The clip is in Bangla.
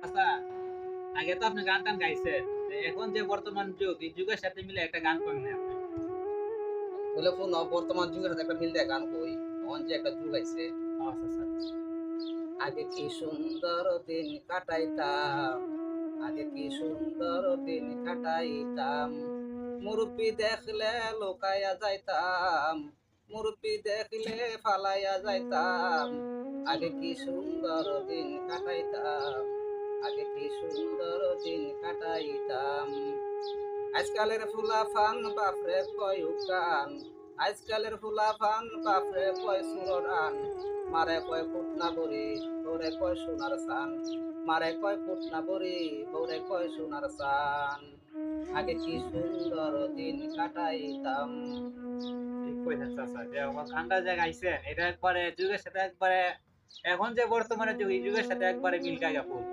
আচ্ছা, আগে তো আপনি গান টান গাইছেন। এখন যে বর্তমান যুগ, এই যুগের সাথে মিলে একটা গান করেন না আপনি। বলে কোন বর্তমান যুগের সাথে একটা মিল দেয় গান কই তখন যে একটা যুগ আইছে। আচ্ছা, আচ্ছা। আগে কি সুন্দর দিন কাটাইতাম, আগে কি সুন্দর দিন কাটাইতাম, মুরব্বি দেখলে লোকাইয়া যাইতাম, মুরব্বি দেখলে ফালাইয়া যাইতাম, আগে কি সুন্দর দিন কাটাইতাম, আগে কি সুন্দর দিন কাটাইতাম। আজকালের ফুলাফান বাপরে কয় উকান, আজকালের ফুলাফান বাপরে কয় সুররান, মারে কয় ফুটনা বড়ি বৌরে কয় সোনার সান, মারে কয় ফুটনা বড়ি বৌরে কয় সোনার সান, আগে কি সুন্দর দিন কাটাইতাম। ঠিক কইছেন চাচা। যে আমার গানটা যে গাইছেন, এটা একবারে যুগের সাথে একবারে এখন যে বর্তমানে যুগ, এই যুগের সাথে একবারে মিল খাইয়া ফুল।